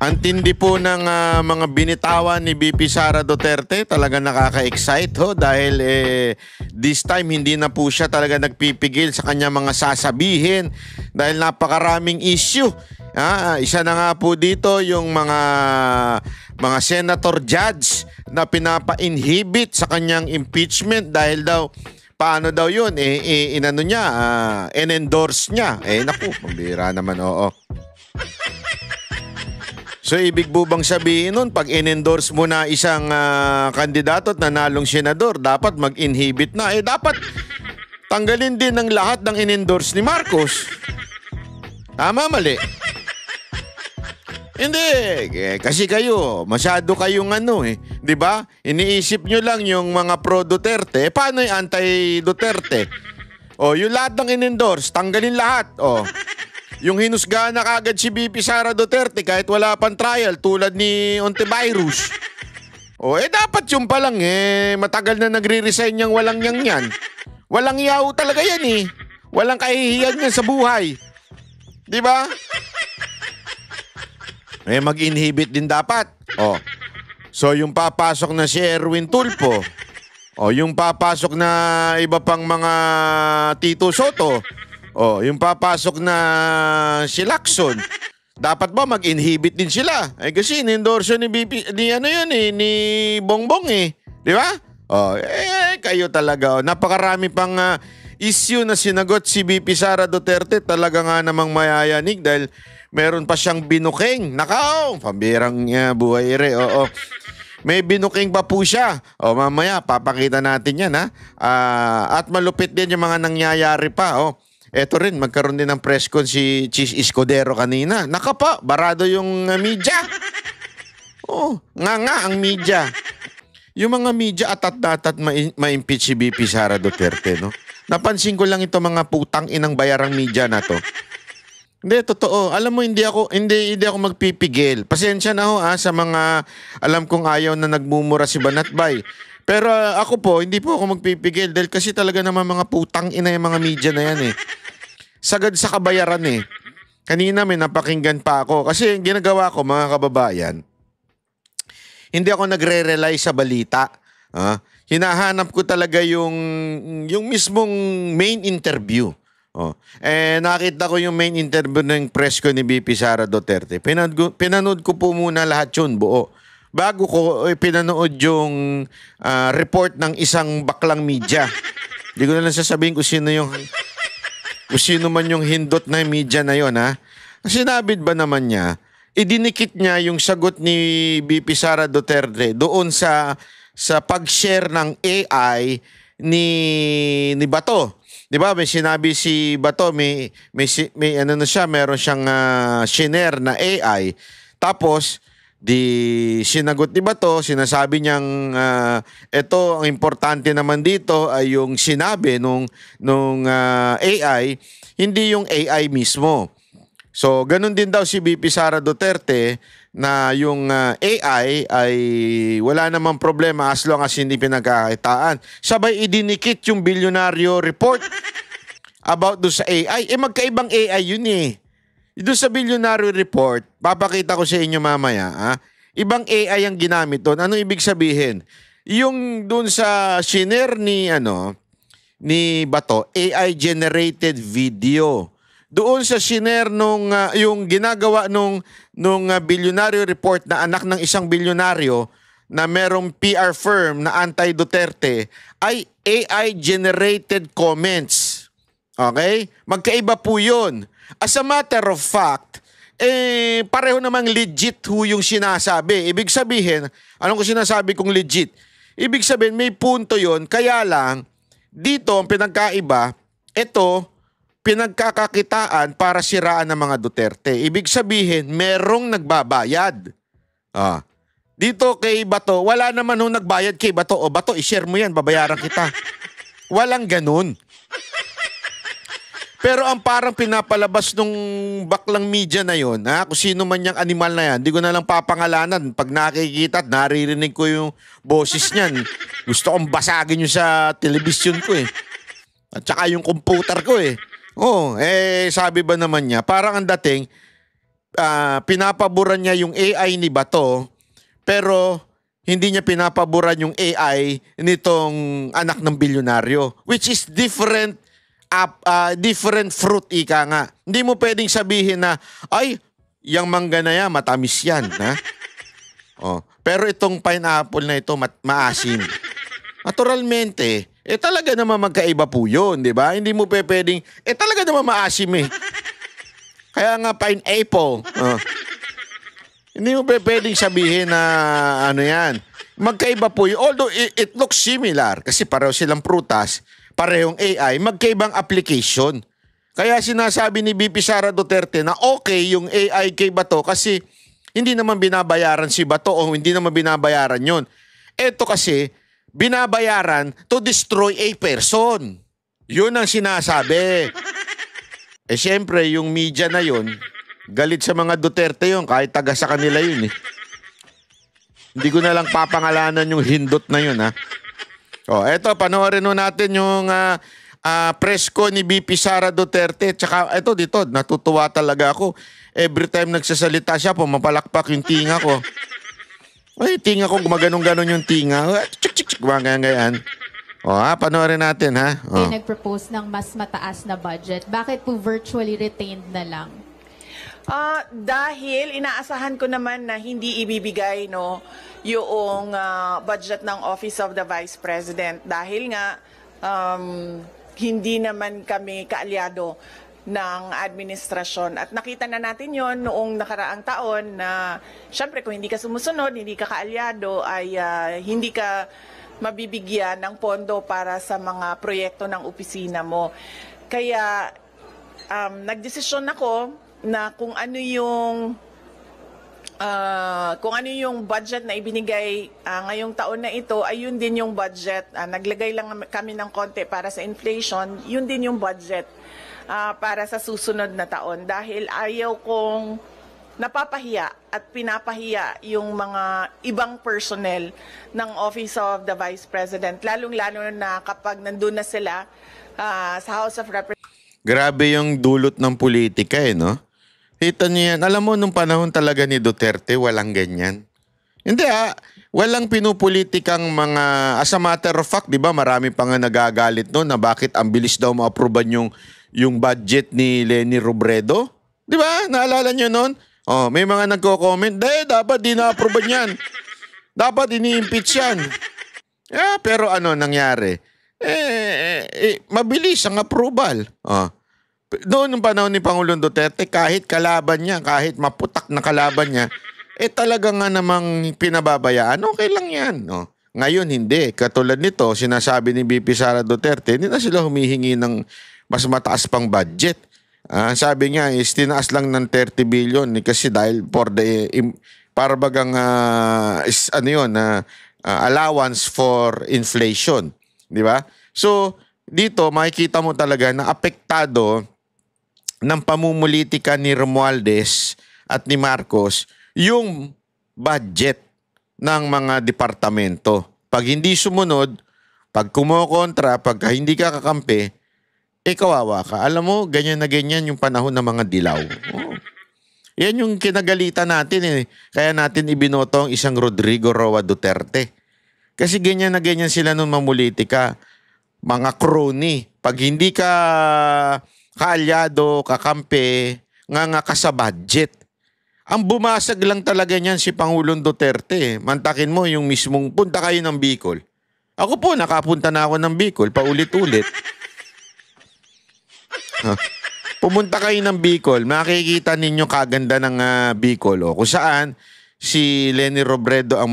Ang tindi po ng mga binitawan ni VP Sara Duterte, talaga nakaka-excite ho dahil this time hindi na po siya talaga nagpipigil sa kanya mga sasabihin dahil napakaraming issue. Isa na nga po dito yung mga senator judge na pinapa-inhibit sa kanyang impeachment dahil daw paano daw yun inano niya, in-endorse niya. Naku, pambira naman, oo. So ibig po bang sabihin nun, pag in-endorse mo na isang kandidato at nanalong senador, dapat mag-inhibit na. Dapat tanggalin din ng lahat ng in-endorse ni Marcos. Tama, mali? Hindi, kasi kayo, masyado kayong di ba? Iniisip nyo lang yung mga pro-Duterte, paano yung anti-Duterte? Yung lahat ng in-endorse, tanggalin lahat. Yung hinusgahan na kagad si VP Sara Duterte kahit wala pang trial tulad ni Ontiveros. Dapat yung pa lang matagal na nagre-resign yung walang yan. Walang yaw talaga yan Walang kahihiyan yan sa buhay. Di ba? Mag-inhibit din dapat. So yung papasok na si Erwin Tulfo, yung papasok na iba pang mga Tito Soto, yung papasok na si Lacson, dapat ba mag-inhibit din sila? Kasi in-endorse ni ni Bongbong di ba? Kayo talaga. Napakarami pang issue na sinagot si VP Sara Duterte, talaga nga namang mayayanig dahil meron pa siyang binuking. Nakaw, pambirang buhay May binuking pa po siya. Mamaya papakita natin yan at malupit din yung mga nangyayari pa. Eto rin, magkaroon din ng press con si Chis Escudero kanina. Nakapa, barado yung media. Nga ang media. Yung mga media atat-atat ma-impeach si VP Sara Duterte, no? Napansin ko lang ito mga putang inang bayarang media na to. Hindi, totoo. Alam mo, hindi ako magpipigil. Pasensya na ho sa mga alam kong ayaw na nagmumura si Banatbay. Pero ako po, hindi po ako magpipigil dahil kasi talaga naman mga putang ina yung mga media na yan sagad sa kabayaran Kanina may napakinggan pa ako. Kasi yung ginagawa ko, mga kababayan, hindi ako nagre-rely sa balita. Hinahanap ko talaga yung mismong main interview. Nakita ko yung main interview ng press ko ni VP Sara Duterte. Pinanood ko po muna lahat yun, buo. Bago ko pinanood yung report ng isang baklang media. Hindi ko na lang sasabihin kung sino man yung hindot na media na yon Sinabi ba naman niya, idinikit niya yung sagot ni VP Sara Duterte doon sa pag-share ng AI ni Bato. 'Di ba? May sinabi si Bato, may meron siyang shinare na AI. Tapos sinagot ni Bato, sinasabi niyang ito ang importante naman dito ay yung sinabi nung AI, hindi yung AI mismo. So, ganun din daw si VP Sara Duterte na yung AI ay wala namang problema as long as hindi pinagkakitaan. Sabay idinikit yung bilyonaryo report about do sa AI. Magkaibang AI yun Doon sa bilyonaryo report, papakita ko sa inyo mamaya. Ibang AI ang ginamit doon. Ano ibig sabihin? Yung doon sa shinare ni Bato, AI generated video. Doon sa shinare yung ginagawa nung bilyonaryo report na anak ng isang bilyonaryo na merong PR firm na anti-Duterte ay AI generated comments. Okay? Magkaiba po yun. As a matter of fact, pareho namang legit yung sinasabi. Ibig sabihin, anong ko sinasabi kong legit? Ibig sabihin, may punto yon. Kaya lang, dito ang pinagkaiba, ito, pinagkakakitaan para siraan ng mga Duterte. Ibig sabihin, merong nagbabayad. Dito kay Bato, wala naman nagbayad kay Bato. Bato, i-share mo yan, babayaran kita. Walang ganun. Pero ang parang pinapalabas nung baklang media na yon, kung sino man yung animal na yan, hindi ko na lang papangalanan. Pag nakikita at naririnig ko yung boses niyan, gusto kong basagin yung sa telebisyon ko At saka yung computer ko sabi ba naman niya, parang ang dating, pinapaboran niya yung AI ni Bato, pero hindi niya pinapaboran yung AI nitong anak ng bilyonaryo, which is different fruit, ika nga. Hindi mo pwedeng sabihin na, ay, yung mangga na yan, matamis yan. Ha? Pero itong pineapple na ito, maasim. Naturalmente, talaga naman magkaiba po yun, di ba? Hindi mo pwedeng, talaga naman maasim eh. Kaya nga pineapple. Hindi mo pwedeng sabihin na ano yan. Magkaiba po yun. Although it looks similar, kasi pareho silang prutas, parehong AI, magkaibang application. Kaya sinasabi ni VP Sara Duterte na okay yung AI kay Bato kasi hindi naman binabayaran si Bato o hindi naman binabayaran yun. Ito kasi, binabayaran to destroy a person. Yun ang sinasabi. Siyempre, yung media na yun, galit sa mga Duterte yun, kahit taga sa kanila yun eh. Hindi ko na lang papangalanan yung hindot na yun ha. Eto, panoorin natin yung presko ni VP Sara Duterte. Tsaka ito dito, natutuwa talaga ako. Every time nagsasalita siya, pumapalakpak yung tinga ko. Ay, tinga ko, gumaganong-ganon yung tinga. Chik-chik-chik, gumaganyan. Panoorin natin ha. Nag-propose ng mas mataas na budget. Bakit po virtually retained na lang? Dahil inaasahan ko naman na hindi ibibigay yung budget ng Office of the Vice President dahil nga hindi naman kami kaalyado ng administrasyon. At nakita na natin yon noong nakaraang taon na syempre kung hindi ka sumusunod, hindi ka kaalyado ay hindi ka mabibigyan ng pondo para sa mga proyekto ng opisina mo. Kaya nagdesisyon ako na kung ano yung budget na ibinigay ngayong taon na ito ay yun din yung budget. Naglagay lang kami ng konti para sa inflation, yun din yung budget para sa susunod na taon. Dahil ayaw kong napapahiya at pinapahiya yung mga ibang personnel ng Office of the Vice President, lalong-lalo na kapag nandun na sila sa House of Representatives. Grabe yung dulot ng politika no? Kita niyo yan. Alam mo, nung panahon talaga ni Duterte, walang ganyan. Hindi walang pinupolitikang mga, as a matter of fact, di ba, marami pa nga nagagalit noon na bakit ang bilis daw ma-aproban yung budget ni Leni Robredo. Di ba? Naalala niyo noon? May mga nagko-comment, dapat di na-aproban yan. Dapat ini-impeach yan. Pero ano nangyari? Mabilis ang approval. Noon nung panahon ni Pangulong Duterte, kahit kalaban niya, kahit maputak na kalaban niya, talaga nga namang pinababayaan, okay lang yan. Ngayon hindi. Katulad nito, sinasabi ni VP Sara Duterte, hindi na sila humihingi ng mas mataas pang budget. Sabi niya is tinaas lang ng 30 billion kasi dahil for the para bagang allowance for inflation, di ba? So dito makikita mo talaga na apektado ng pamumulitika ni Romualdez at ni Marcos yung budget ng mga departamento. Pag hindi sumunod, pag kumokontra, pag hindi ka kakampi, kawawa ka. Alam mo, ganyan na ganyan yung panahon ng mga dilaw. Yan yung kinagalitan natin Kaya natin ibinoto ang isang Rodrigo Roa Duterte. Kasi ganyan na ganyan sila nung mamulitika. Mga crony. Pag hindi ka kaalyado, kakampi, nga ka sa budget. Ang bumasag lang talaga niyan si Pangulong Duterte. Mantakin mo yung mismong punta kayo ng Bicol. Ako po, nakapunta na ako ng Bicol, paulit-ulit. Pumunta kayo ng Bicol, makikita ninyo kaganda ng Bicol. Kung saan si Leni Robredo ang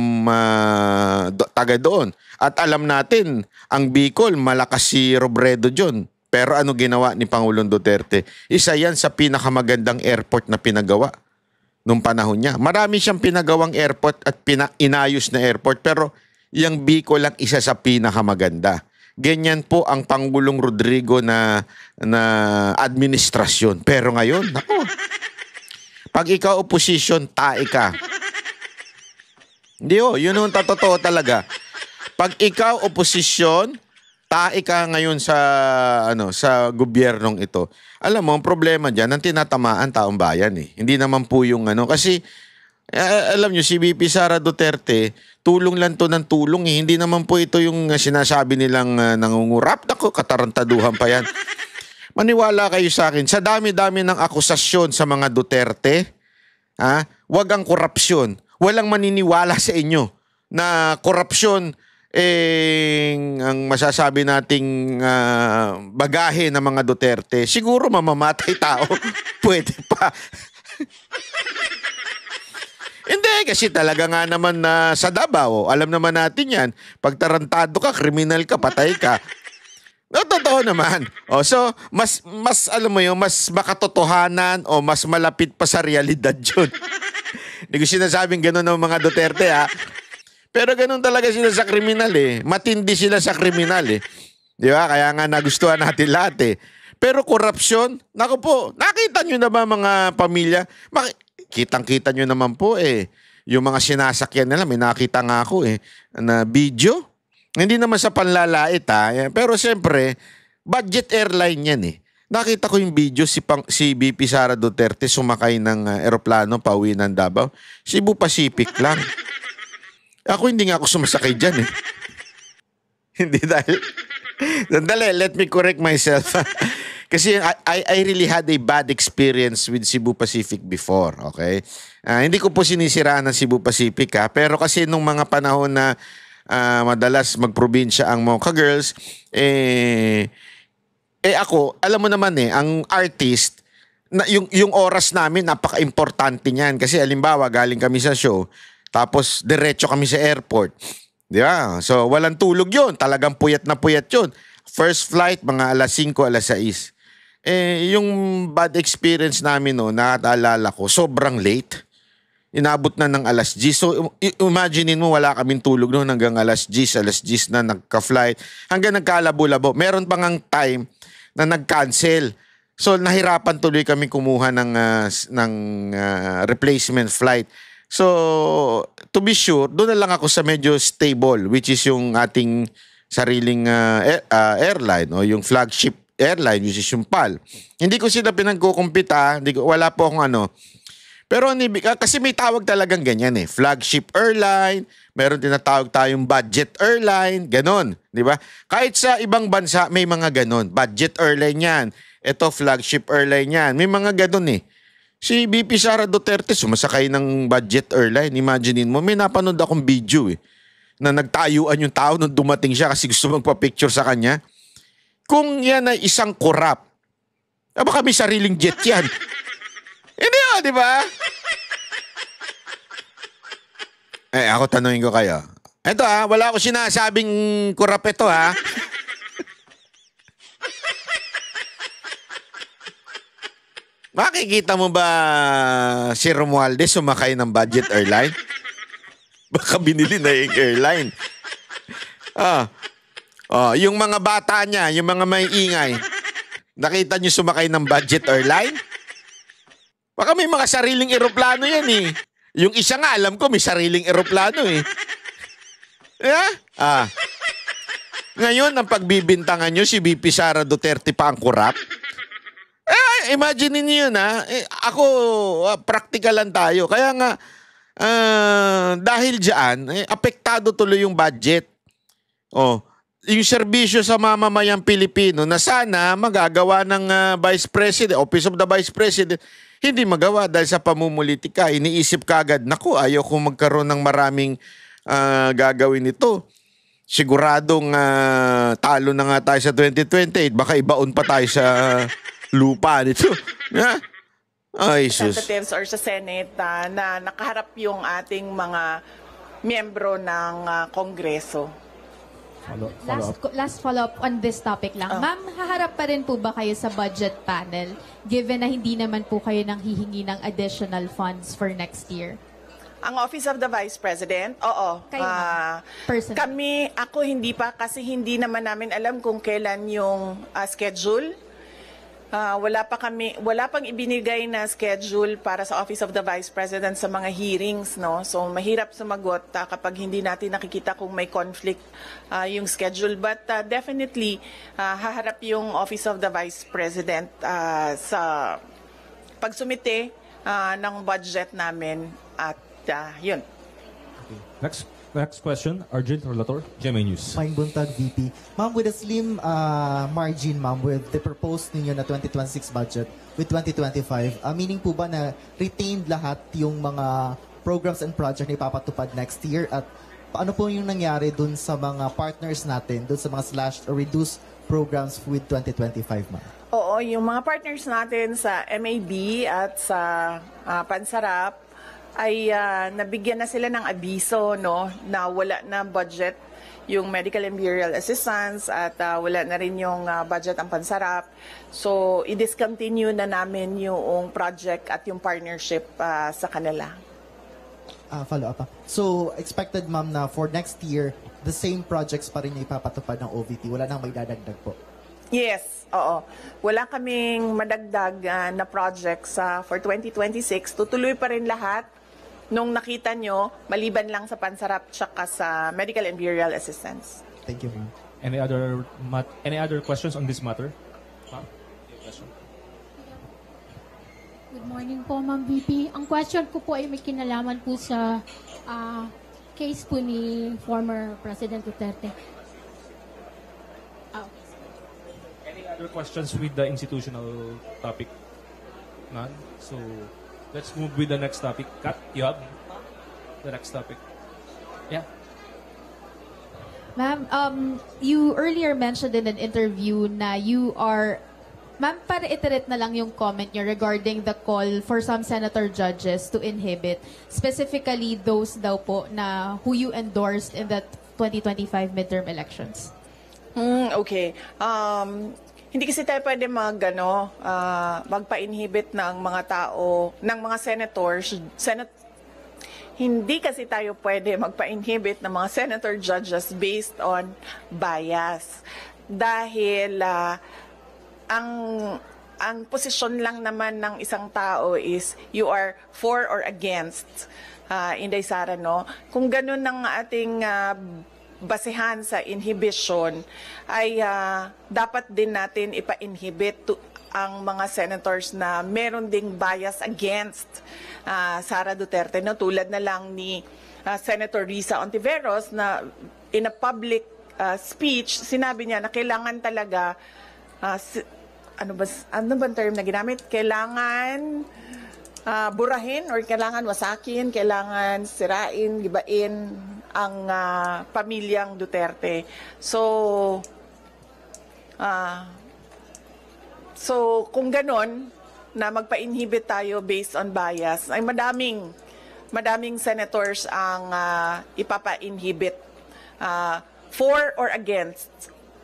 taga doon. At alam natin, ang Bicol, malakas si Robredo dyan. Pero ano ginawa ni Pangulong Duterte? Isa yan sa pinakamagandang airport na pinagawa nung panahon niya. Marami siyang pinagawang airport at inayos na airport. Pero yung Bicol lang isa sa pinakamaganda. Ganyan po ang Pangulong Rodrigo na administrasyon. Pero ngayon, pag ikaw opposition, tae ka. Hindi yun yung totoo talaga. Pag ikaw opposition, tae ka ngayon sa sa gobyernong ito. Alam mo, ang problema diyan, ang tinatamaan taong bayan eh. Hindi naman po yung kasi alam nyo, si VP Sara Duterte, tulong lang to ng tulong eh. Hindi naman po ito yung sinasabi nilang nangungurap. Naku, katarantaduhan pa yan. Maniwala kayo sa akin, sa dami-dami ng akusasyon sa mga Duterte, wag ang korupsyon. Walang maniniwala sa inyo na korupsyon ang masasabi nating bagahe ng mga Duterte. Siguro mamamatay tao. Pwede pa. Hindi, kasi talaga nga naman sa Davao, alam naman natin yan, pag tarantado ka, kriminal ka, patay ka. No, totoo naman. So, mas alam mo yun, mas makatotohanan o mas malapit pa sa realidad yun. Hindi ko sinasabing gano'n ng mga Duterte, Pero gano'n talaga sila sa kriminal eh. Matindi sila sa kriminal eh. Di ba? Kaya nga nagustuhan natin lahat eh. Pero korupsyon, naku po, nakita nyo na ba mga pamilya? Kitang-kita nyo naman po eh. Yung mga sinasakyan nila, may nakita nga ako eh, na video. Hindi naman sa panlalait pero siyempre, budget airline yan eh. Nakita ko yung video si VP Sara Duterte sumakay ng eroplano pauwi ng Davao. Cebu Pacific lang. Ako hindi nga ako sumasakay dyan eh. Hindi dahil... Sandali, let me correct myself. Kasi I really had a bad experience with Cebu Pacific before, okay? Hindi ko po sinisiraan ng Cebu Pacific pero kasi nung mga panahon na madalas magprobinsya ang Mocha Girls, ako, alam mo naman ang artist, yung oras namin napaka-importante niyan. Kasi halimbawa, galing kami sa show, tapos diretso kami sa airport. Di ba? So, walang tulog yun. Talagang puyat na puyat yun. First flight, mga alas 5, alas 6. Yung bad experience namin nakaalala ko, sobrang late. Inabot na ng alas 10. So, imaginein mo, wala kaming tulog noon hanggang alas 10 na nagka-flight. Hanggang nagkalabo-labo. Meron pang ang time na nag-cancel. So, nahirapan tuloy kami kumuha ng replacement flight. So, to be sure, doon na lang ako sa medyo stable, which is yung ating sariling airline o yung flagship airline, which is yung PAL. Hindi ko sila pinagkukumpita, wala po akong Pero kasi may tawag talagang ganyan eh. Flagship airline, meron tinatawag tayong budget airline, ganon. Di ba? Kahit sa ibang bansa, may mga ganon. Budget airline yan. Ito, flagship airline yan. May mga ganon eh. Si VP Sara Duterte sumasakay ng budget airline. Imaginein mo, may napanood akong video na nagtayuan yung tao nung dumating siya kasi gusto magpa-picture sa kanya. Kung yan ay isang korap, baka may sariling jet yan. Hindi di ba? Ako tanungin ko kayo. Ito wala ko sinasabing korap ito Makikita mo ba si Romualdez sumakay ng budget airline? Baka binili na yung airline. Yung mga bata niya, yung mga may ingay, nakita niyo sumakay ng budget airline? Baka may mga sariling eroplano yan eh. Yung isa nga, alam ko, may sariling eroplano eh. Ngayon, ang pagbibintangan nyo, si VP Sara Duterte pa ang kurap. Imagine niyo yun ako, practical lang tayo. Kaya nga, dahil dyan, apektado tuloy yung budget. Yung serbisyo sa mamamayang Pilipino na sana magagawa ng Vice President, Office of the Vice President, hindi magawa dahil sa pamumulitika. Iniisip kagad, naku, ayaw kong magkaroon ng maraming gagawin ito. Siguradong talo na nga tayo sa 2028. Baka ibaon pa tayo sa lupa nito. Ay, sus. Representatives or sa Senate na nakaharap yung ating mga miyembro ng Kongreso. Last follow-up on this topic lang. Ma'am, haharap pa rin po ba kayo sa budget panel given na hindi naman po kayo nang hihingi ng additional funds for next year? Ang Office of the Vice President, oo. Kayo, personally? Ako hindi pa kasi hindi naman namin alam kung kailan yung schedule wala pang ibinigay na schedule para sa Office of the Vice President sa mga hearings, no? So mahirap sumagot kapag hindi natin nakikita kung may conflict yung schedule, but definitely haharap yung Office of the Vice President sa pagsumite ng budget namin at yun. Next question, Arjun Relator, GMA News. Fine Buntag, VP. Ma'am, with a slim margin, ma'am, with the proposed ninyo na 2026 budget with 2025, meaning po ba na retained lahat yung mga programs and project na ipapatupad next year? At paano po yung nangyari dun sa mga partners natin, dun sa mga slashed or reduced programs with 2025, ma'am? Oo, yung mga partners natin sa MAB at sa Pansarap ay nabigyan na sila ng abiso, no, na wala na budget yung medical and burial assistance at wala na rin yung budget ang Pansarap. So, i-discontinue na namin yung project at yung partnership sa kanila. Follow up. So, expected, ma'am, na for next year, the same projects pa rin yung ipapatupad ng OVP. Wala nang may dadagdag po. Yes, oo. Wala kaming madagdag na projects for 2026. Tutuloy pa rin lahat nung nakita nyo, maliban lang sa Pansarap tsaka sa medical and burial assistance. Thank you, ma'am. Any other questions on this matter? Ma'am? Good morning po, Ma'am VP. Ang question ko po ay may kinalaman po sa case po ni former President Duterte. Any other questions with the institutional topic? None? So, let's move with the next topic. Kat, you have the next topic. Yeah. Ma'am, you earlier mentioned in an interview na you are... Ma'am, para iterate na lang yung comment niyo regarding the call for some senator judges to inhibit, specifically those daw po na who you endorsed in the 2025 midterm elections. Okay. Hindi kasi tayo pwede magpa-inhibit ng mga tao, ng mga senators, hindi kasi tayo pwede magpa-inhibit ng mga senator judges based on bias. Dahil ang posisyon lang naman ng isang tao is you are for or against, Inday Sara, no? Kung ganun ang ating basehan sa inhibition, ay dapat din natin ipa-inhibit ang mga senators na meron ding bias against Sara Duterte, no? Tulad na lang ni Senator Risa Ontiveros na in a public speech, sinabi niya na kailangan talaga ano ba term na ginamit? Kailangan burahin or kailangan wasakin, kailangan sirain, gibain ang pamilyang Duterte. So kung ganon na magpa-inhibit tayo based on bias, ay madaming senators ang ipapa-inhibit for or against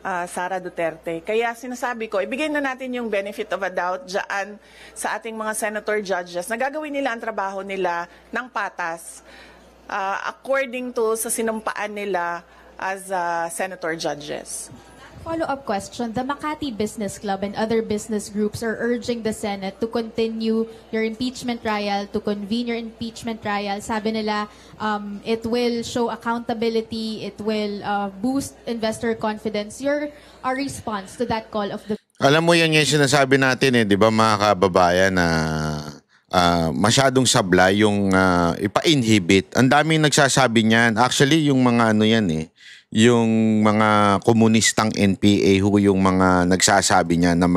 Sara Duterte. Kaya sinasabi ko, ibigay na natin yung benefit of a doubt dyan sa ating mga senator judges na gagawin nila ang trabaho nila ng patas according to sa sinumpaan nila as senator judges. Follow-up question. The Makati Business Club and other business groups are urging the Senate to continue your impeachment trial, to convene your impeachment trial. Sabi nila, it will show accountability, it will boost investor confidence. Your response to that call of the... Alam mo yan yung sinasabi natin di ba mga kababayan na masyadong sablay yung ipa-inhibit. Ang daming nagsasabi niyan. Actually, yung mga yung mga komunistang NPA yung mga nagsasabi niya ng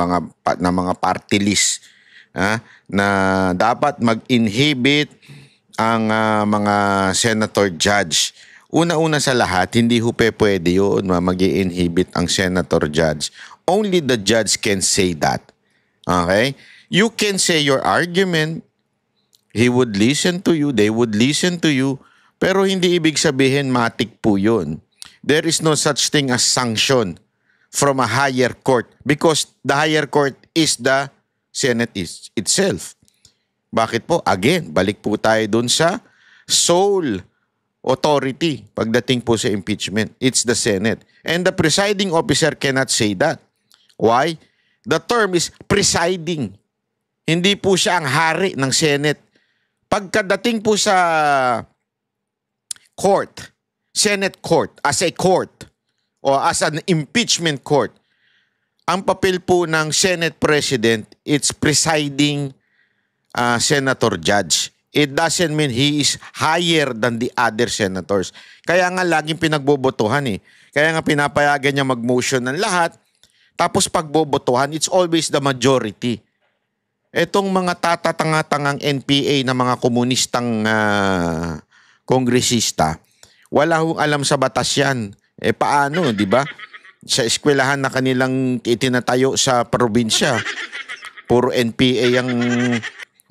mga party list na dapat mag-inhibit ang mga senator judge. Una-una sa lahat, hindi pwede yun mag-inhibit ang senator judge. Only the judge can say that. Okay? You can say your argument. He would listen to you. They would listen to you. Pero hindi ibig sabihin matik po yun. There is no such thing as sanction from a higher court because the higher court is the Senate itself. Bakit po? Again, balik po tayo dun sa sole authority pagdating po sa impeachment. It's the Senate. And the presiding officer cannot say that. Why? The term is presiding. Hindi po siya ang hari ng Senate. Pagkadating po sa court, Senate court, as a court, o as an impeachment court, ang papel po ng Senate President, it's presiding senator judge. It doesn't mean he is higher than the other senators. Kaya nga laging pinagbobotohan eh. Kaya nga pinapayagan niya mag-motion ng lahat. Tapos pagbobotohan, it's always the majority. Etong mga tatatanga-tangang NPA na mga komunistang kongresista, wala hong alam sa batas yan. Eh paano, di ba? Sa eskwelahan na kanilang itinatayo sa probinsya, puro NPA ang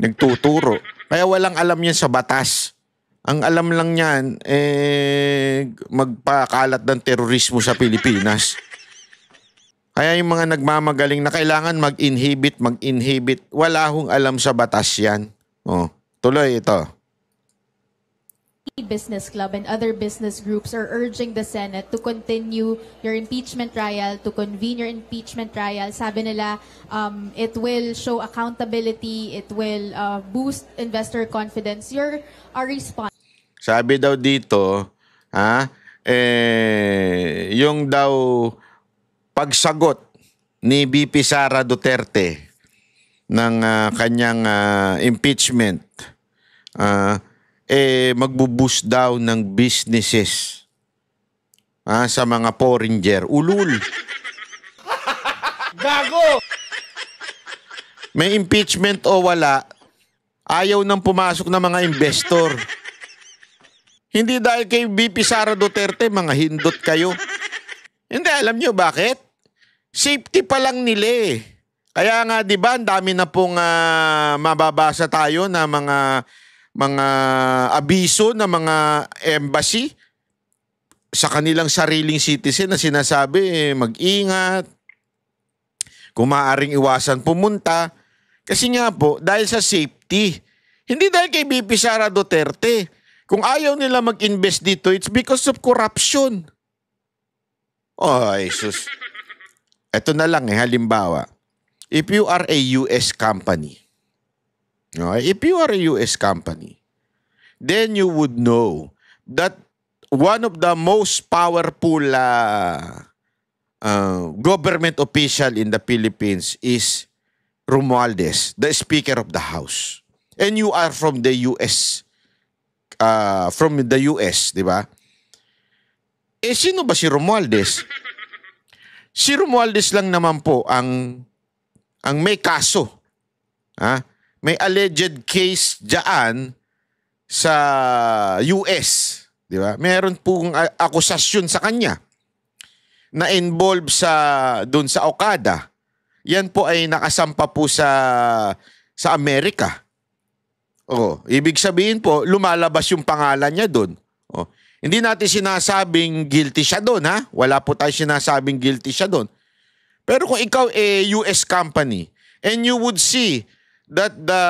nagtuturo. Kaya walang alam yan sa batas. Ang alam lang yan, magpakalat ng terorismo sa Pilipinas. Kaya yung mga nagmamagaling na kailangan mag-inhibit, wala hong alam sa batas yan. Oh, tuloy ito. Business Club and other business groups are urging the Senate to continue your impeachment trial, to convene your impeachment trial. Sabi nila, it will show accountability, it will boost investor confidence. Your response? Sabi daw dito, yung daw pagsagot ni VP Sara Duterte ng kanyang impeachment, magbuboost daw ng businesses sa mga foreigner. Ulul. Gago! May impeachment o wala, ayaw nang pumasok ng mga investor. Hindi dahil kay VP Sara Duterte, mga hindot kayo. Hindi, alam nyo bakit? Safety pa lang nila eh. Kaya nga, di ba, ang dami na pong mababasa tayo na mga abiso ng mga embassy sa kanilang sariling citizen na sinasabi, mag-ingat, kung maaaring iwasan pumunta. Kasi nga po, dahil sa safety. Hindi dahil kay VP Sara Duterte. Kung ayaw nila mag-invest dito, it's because of corruption. Ay, sus. Ito na lang halimbawa. If you are a US company, if you are a US company, then you would know that one of the most powerful government official in the Philippines is Romualdez, the Speaker of the House. And you are from the US. Di ba? Sino ba si Romualdez? Si Romualdez lang naman po ang may kaso. May alleged case diyan sa US, di ba? Meron pong akusasyon sa kanya na involved doon sa Okada. Yan po ay nakasampa po sa Amerika. Ibig sabihin po, lumalabas yung pangalan niya doon. Hindi natin sinasabing guilty siya doon, ha? Wala po tayo sinasabing guilty siya doon. Pero kung ikaw US company and you would see that the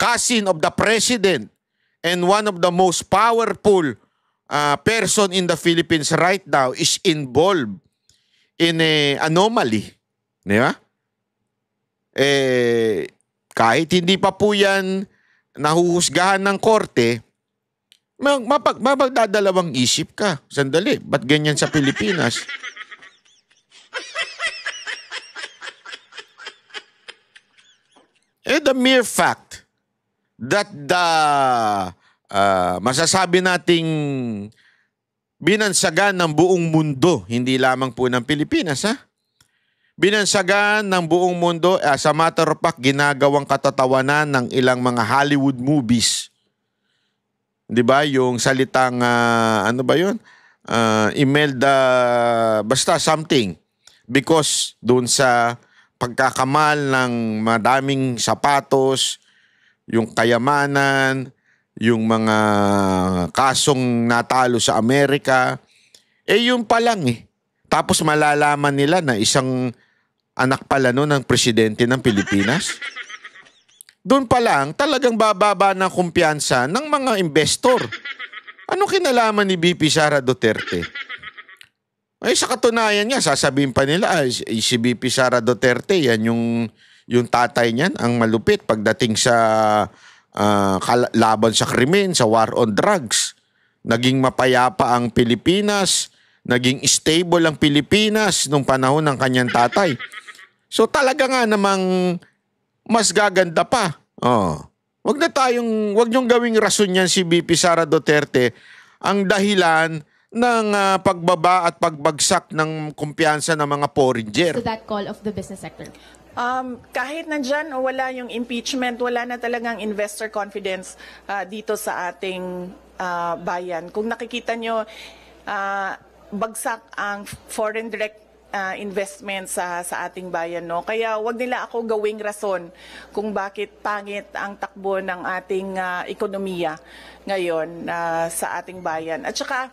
cousin of the president and one of the most powerful person in the Philippines right now is involved in a anomaly. Di ba? Kahit hindi pa po yan nahuhusgahan ng korte, mapagdadalawang isip ka. Sandali, ba't ganyan sa Pilipinas? The mere fact that masasabi nating binansagan ng buong mundo, hindi lamang po ng Pilipinas, binansagan ng buong mundo, sa matter of fact, ginagawang katatawanan ng ilang mga Hollywood movies. Di ba? Yung salitang, ano ba yun? Imelda, basta something. Because doon sa pagkakamal ng madaming sapatos, yung kayamanan, yung mga kasong natalo sa Amerika, yun pa lang eh. Tapos malalaman nila na isang anak pala no ng presidente ng Pilipinas. Doon pa lang, talagang bababa ng kumpiyansa ng mga investor. Ano kinalaman ni VP Sara Duterte? Ay, sa katunayan nga, sasabihin pa nila, si VP Sara Duterte, yan yung tatay niyan, ang malupit pagdating sa laban sa krimen, sa war on drugs. Naging mapayapa ang Pilipinas, naging stable ang Pilipinas nung panahon ng kanyang tatay. So talaga nga namang mas gaganda pa. Wag niyong gawing rason yan si VP Sara Duterte ang dahilan ng pagbaba at pagbagsak ng kumpiyansa ng mga foreigner. To that call of the business sector? Kahit nandyan o wala yung impeachment, wala na talagang investor confidence dito sa ating bayan. Kung nakikita nyo, bagsak ang foreign direct investment sa ating bayan, no? Kaya wag nila ako gawing rason kung bakit pangit ang takbo ng ating ekonomiya ngayon sa ating bayan. At saka,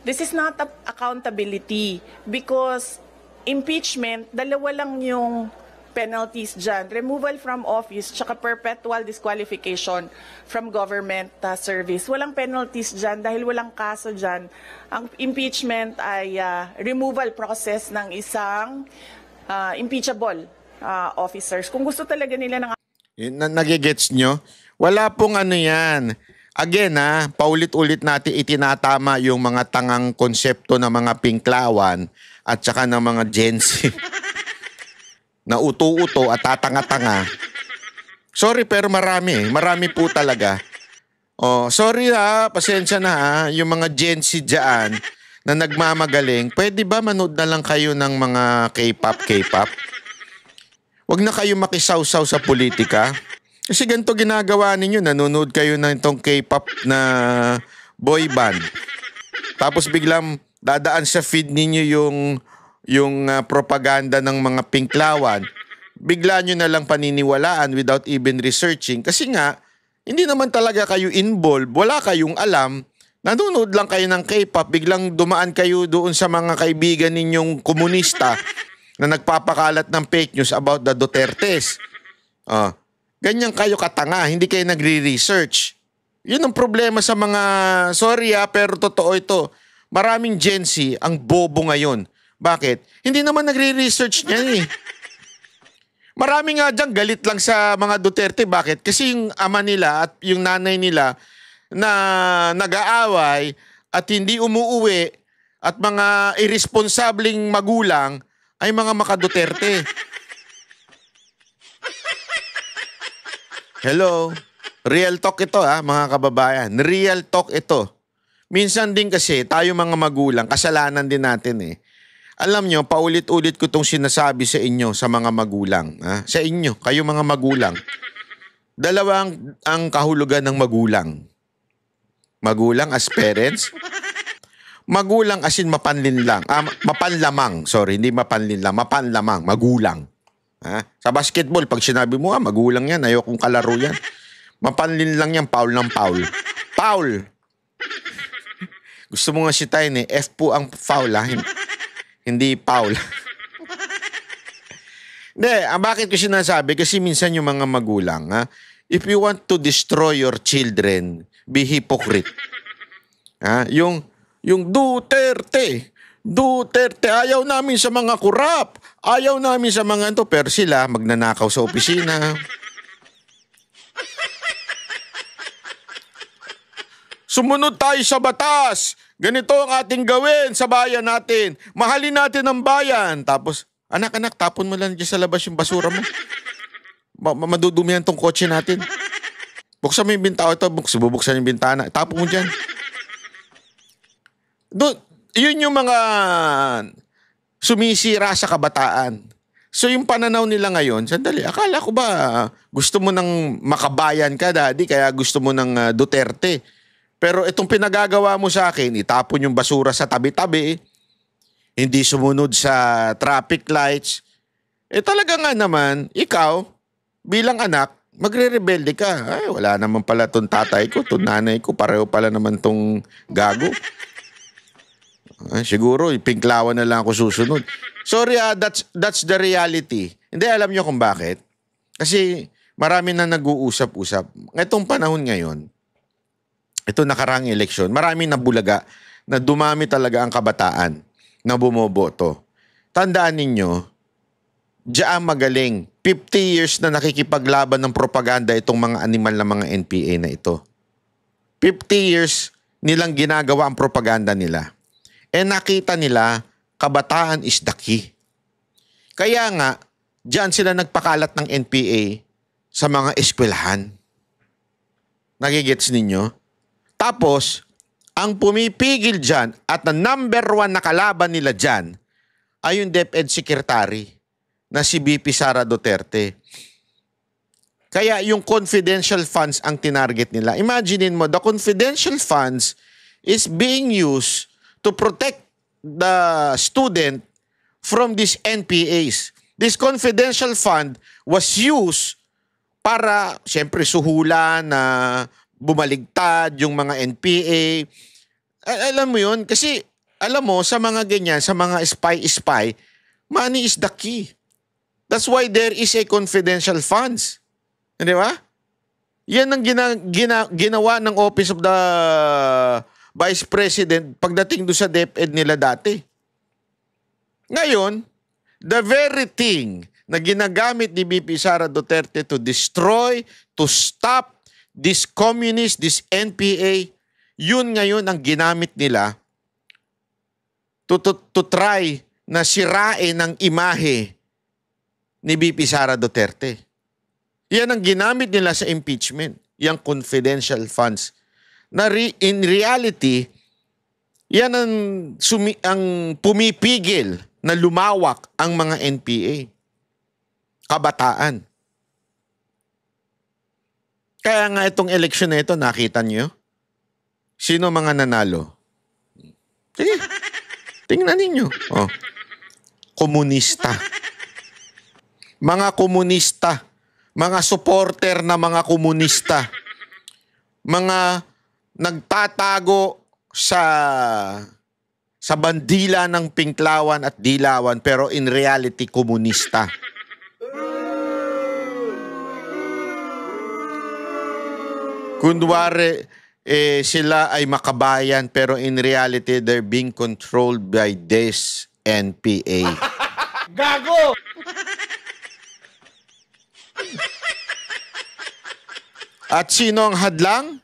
this is not accountability because impeachment, dalawa lang yung penalties dyan. Removal from office, tsaka perpetual disqualification from government service. Walang penalties dyan dahil walang kaso dyan. Ang impeachment ay removal process ng isang impeachable officers. Kung gusto talaga nila ng... Nagigets nyo? Wala pong ano yan. Again, paulit-ulit natin itinatama yung mga tangang konsepto ng mga pinklawan at saka ng mga Gen Z. Na uto-uto at tatanga-tanga. Sorry, pero marami. Marami po talaga. Sorry pasensya na yung mga Gen Z dyan na nagmamagaling, pwede ba manood na lang kayo ng mga K-pop? Huwag na kayo makisawsaw sa politika. Kasi ganito ginagawa ninyo, nanonood kayo ng itong K-pop na boy band. Tapos biglang dadaan sa feed ninyo yung propaganda ng mga pinklawan, bigla nyo na lang paniniwalaan without even researching. Kasi nga, hindi naman talaga kayo involved, wala kayong alam, nanonood lang kayo ng K-pop, biglang dumaan kayo doon sa mga kaibigan ninyong komunista na nagpapakalat ng fake news about the Dutertes. Ganyan kayo katanga, hindi kayo nagre-research. Yun ang problema sa mga, sorry pero totoo ito, maraming Gen Z ang bobo ngayon. Bakit? Hindi naman nagre-research niya eh. Marami nga dyan galit lang sa mga Duterte. Bakit? Kasi yung ama nila at yung nanay nila na nag-aaway at hindi umuuwi at mga irresponsabling magulang ay mga maka-Duterte. Hello? Real talk ito mga kababayan. Real talk ito. Minsan din kasi tayo mga magulang, kasalanan din natin eh. Alam nyo, paulit-ulit ko itong sinasabi sa inyo, sa mga magulang. Sa inyo, kayo mga magulang. Dalawang ang kahulugan ng magulang. Magulang as parents. Magulang as in mapanlinlang. Mapanlamang. Sorry, hindi mapanlinlang. Mapanlamang. Magulang. Sa basketball, pag sinabi mo, magulang yan. Ayokong kalaro yan. Mapanlinlang yan. Foul ng foul. Foul. Gusto mo nga sitayin F po ang foul Hindi Paul. Hindi, bakit ko sinasabi? Kasi minsan yung mga magulang, if you want to destroy your children, be hypocrite. Yung Duterte, ayaw namin sa mga kurap, ayaw namin sa mga ito, pero sila magnanakaw sa opisina. Sumunod tayo sa batas. Ganito ang ating gawin sa bayan natin. Mahalin natin ang bayan. Tapos, anak, tapon mo lang dyan sa labas yung basura mo. Madudumihan tong kotse natin. Buksan mo yung bintana. Bubuksan yung bintana. Tapon mo dyan. Yun yung mga sumisira sa kabataan. So yung pananaw nila ngayon, sandali, akala ko ba gusto mo ng makabayan ka, daddy, kaya gusto mo ng Duterte. Pero itong pinagagawa mo sa akin, itapon yung basura sa tabi-tabi, hindi sumunod sa traffic lights, talaga nga naman, ikaw, bilang anak, magre-rebelde ka. Ay, wala naman pala tong tatay ko, tong nanay ko, pareho pala naman tong gago. Siguro, pinklawan na lang ako susunod. Sorry, that's the reality. Hindi, alam nyo kung bakit. Kasi marami na nag-uusap-usap. Itong panahon ngayon, ito nakarang eleksyon, maraming nabulaga na dumami talaga ang kabataan na bumoboto. Tandaan ninyo, diyan magaling. 50 years na nakikipaglaban ng propaganda itong mga animal na mga NPA na ito. 50 years nilang ginagawa ang propaganda nila. Nakita nila, kabataan is the key. Kaya nga, diyan sila nagpakalat ng NPA sa mga eskwelahan. Nagigets ninyo? Tapos, ang pumipigil dyan at na number 1 na kalaban nila dyan ay yung DepEd Secretary na si BP Sara Duterte. Kaya yung confidential funds ang tinarget nila. Imaginein mo, the confidential funds is being used to protect the student from these NPAs. This confidential fund was used para, siyempre, suhulan na bumaligtad yung mga NPA. Alam mo yun? Kasi, alam mo, sa mga ganyan, sa mga spy, money is the key. That's why there is a confidential funds. Di ba? Yan ang ginawa ng Office of the Vice President pagdating doon sa DepEd nila dati. Ngayon, the very thing na ginagamit ni BP Sara Duterte to destroy, to stop this communist, this NPA, yun ngayon ang ginamit nila to try na sirain ang imahe ni BP Sara Duterte. Yan ang ginamit nila sa impeachment, yung confidential funds. Na in reality, yan ang pumipigil na lumawak ang mga NPA. Kabataan. Kaya nga itong eleksyon na ito, nakita niyo? Sino mga nanalo? Sige, tingnan ninyo. Oh. Komunista. Mga komunista. Mga supporter na mga komunista. Mga nagtatago sa bandila ng Pinklawan at Dilawan pero in reality komunista. Kunwari sila ay makabayan pero in reality they're being controlled by this NPA. Gago! At sino ang hadlang?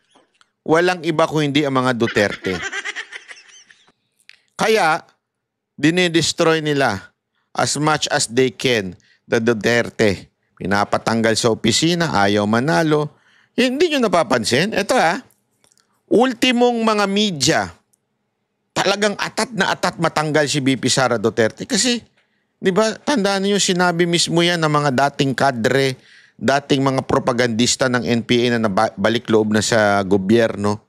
Walang iba kung hindi ang mga Duterte. Kaya, dinidestroy nila as much as they can the Duterte. Pinapatanggal sa opisina, ayaw manalo. Hindi nyo napapansin? Ito ultimong mga media, talagang atat na atat matanggal si BP Sara Duterte. Kasi, di ba, tandaan niyo, sinabi mismo yan ng mga dating kadre, dating mga propagandista ng NPA na balik loob na sa gobyerno.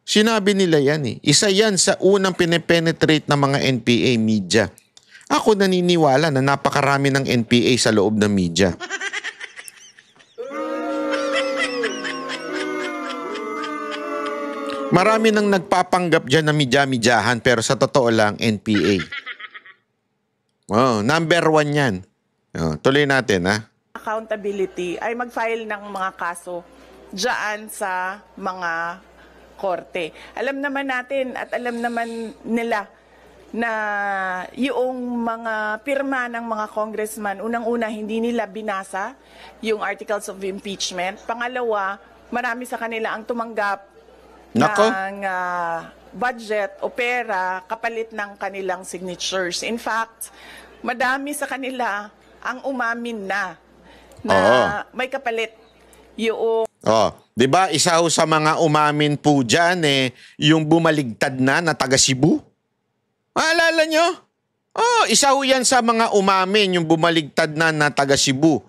Sinabi nila yan Isa yan sa unang pinepenetrate ng mga NPA media. Ako naniniwala na napakarami ng NPA sa loob ng media. Marami nang nagpapanggap dyan na media-medyahan pero sa totoo lang, NPA. Oh, number 1 yan. Oh, tuloy natin Accountability ay mag-file ng mga kaso dyan sa mga korte. Alam naman natin at alam naman nila na yung mga pirma ng mga congressman, unang-una hindi nila binasa yung articles of impeachment. Pangalawa, marami sa kanila ang tumanggap ng budget o pera kapalit ng kanilang signatures. In fact, madami sa kanila ang umamin na may kapalit yung... di ba isa ho sa mga umamin po dyan yung bumaligtad na taga Cebu? Maalala nyo? Isa ho yan sa mga umamin, yung bumaligtad na taga Cebu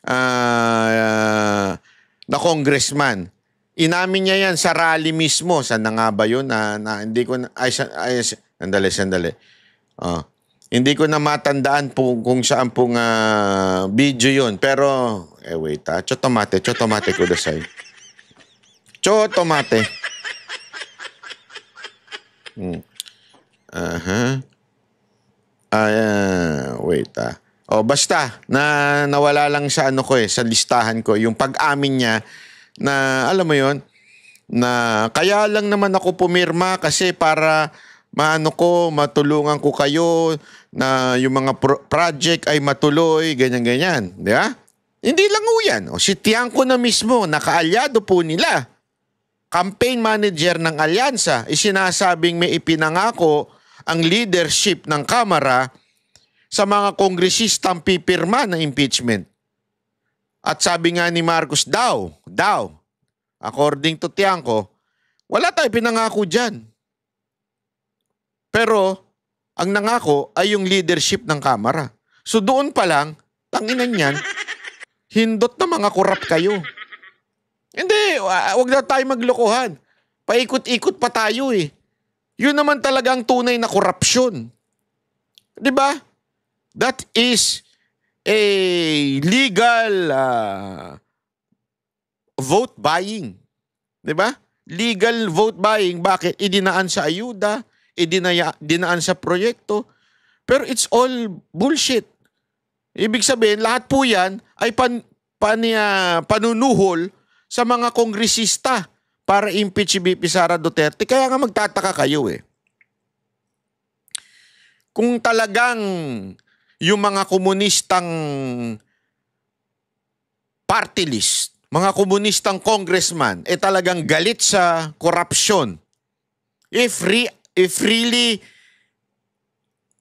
na congressman. Inamin niya yan sa rally mismo. Saan na nga ba yun? Hindi ko na... Sandali. Hindi ko na matandaan kung saan pong video yun. Pero, wait Chotomate kudasay. Chotomate. Wait basta, nawala lang sa sa listahan ko. Yung pag-amin niya na, alam mo yun, na kaya lang naman ako pumirma kasi para matulungan ko kayo na yung mga project ay matuloy, ganyan-ganyan. Di ba? Hindi lang ho yan. O, si Tiangco na mismo, nakaalyado po nila. Campaign manager ng alyansa, isinasabing may ipinangako ang leadership ng Kamara sa mga kongresistang pipirma ng impeachment. At sabi nga ni Marcos according to Tiangco, wala tayo pinangako dyan. Pero, ang nangako ay yung leadership ng Kamara. So doon pa lang, tanginan yan, hindot na mga korap kayo. Hindi, wag na tayo maglokohan. Paikot-ikot pa tayo eh. Yun naman talagang tunay na korupsyon. Di ba? That is a legal vote buying. Di ba? Legal vote buying. Bakit? Idinaan sa ayuda, dinaan sa proyekto. Pero it's all bullshit. Ibig sabihin, lahat po yan ay panunuhol sa mga kongresista para impeach si BP Sara Duterte. Kaya nga magtataka kayo eh. Kung talagang yung mga komunistang party list, mga komunistang congressman, talagang galit sa korupsyon. If really,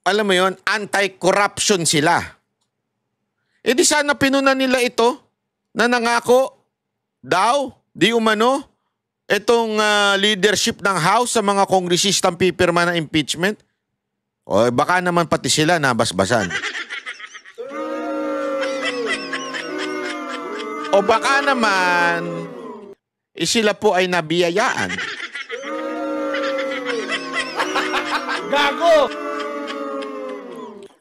alam mo yun, anti-corruption sila. Di sana pinunan nila ito na nangako daw, di umano, itong leadership ng House sa mga kongresistang pipirma ng impeachment. O baka naman pati sila nabasbasan. O baka naman, sila po ay nabiyayaan. Gago!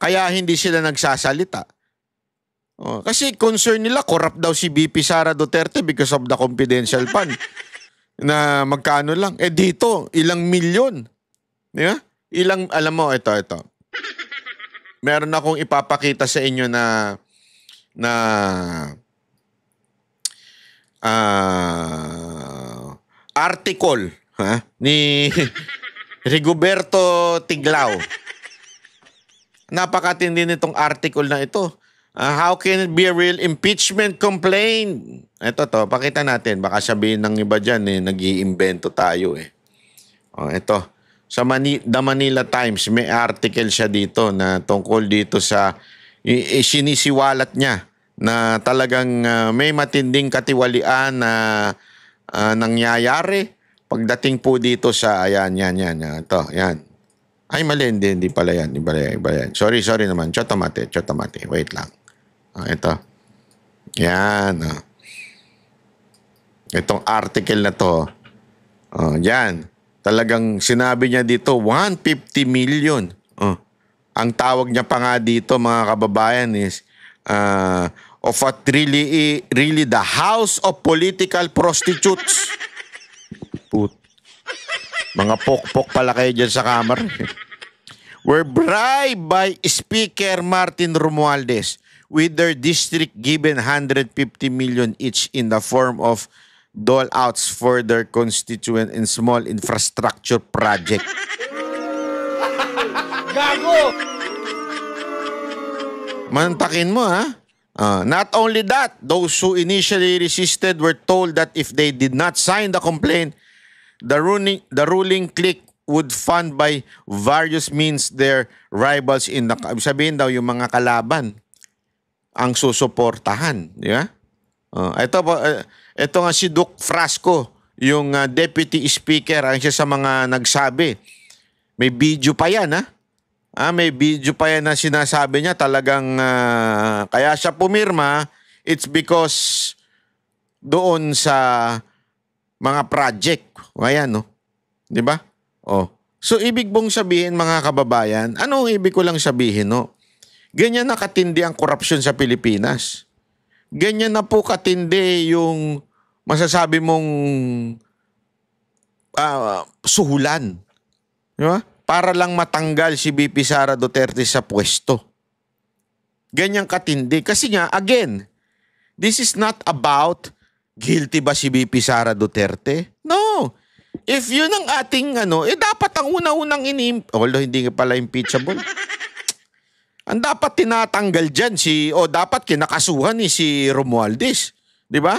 Kaya hindi sila nagsasalita. Kasi concern nila, corrupt daw si BP Sara Duterte because of the confidential fund. Na magkano lang. Dito, ilang milyon. Yeah? Alam mo, ito. Meron akong ipapakita sa inyo na article ni Rigoberto Tiglao. Napakatindi nitong article na ito. How can it be a real impeachment complaint? Ito pakita natin. Baka sabihin ng iba dyan, nag-iimbento tayo eh. Ito. Sa The Manila Times, may article siya dito na tungkol dito sa sinisiwalat niya na talagang may matinding katiwalian na nangyayari pagdating po dito sa, yan. Ito, yan. Ay, mali, hindi pala yan. Iba yan. Sorry naman. Chotomate. Wait lang. Ito. Yan. Itong article na to. Yan. Talagang sinabi niya dito, 150 million. Ang tawag niya pa nga dito, mga kababayan, is of what really the house of political prostitutes. Mga pokpok pala kayo dyan sa kamar. Were bribed by Speaker Martin Romualdez with their district given 150 million each in the form of dole-outs for their constituent in small infrastructure project. Gago! Mantakin mo, ha? Not only that, those who initially resisted were told that if they did not sign the complaint, the ruling clique would fund by various means their rivals in the... Sabihin daw, yung mga kalaban ang susuportahan. Di ba? Ito nga si Duke Frasco, yung deputy speaker, ang siya sa mga nagsabi. May video pa yan, ha? May video pa yan na sinasabi niya talagang kaya siya pumirma, it's because doon sa mga project. Ayan, no? Di ba? So, ibig bong sabihin, mga kababayan, anong ibig ko lang sabihin, no? Ganyan na katindi ang korupsyon sa Pilipinas. Ganyan na po katindi yung masasabi mong suhulan. Di ba? Para lang matanggal si BP Sara Duterte sa pwesto. Ganyan katindi. Kasi nga, again, this is not about guilty ba si BP Sara Duterte? No. If yun ang ating dapat ang unang-unang although hindi nga pala impeachable. Ang dapat tinatanggal dyan dapat kinakasuhan si Romualdez. Di ba?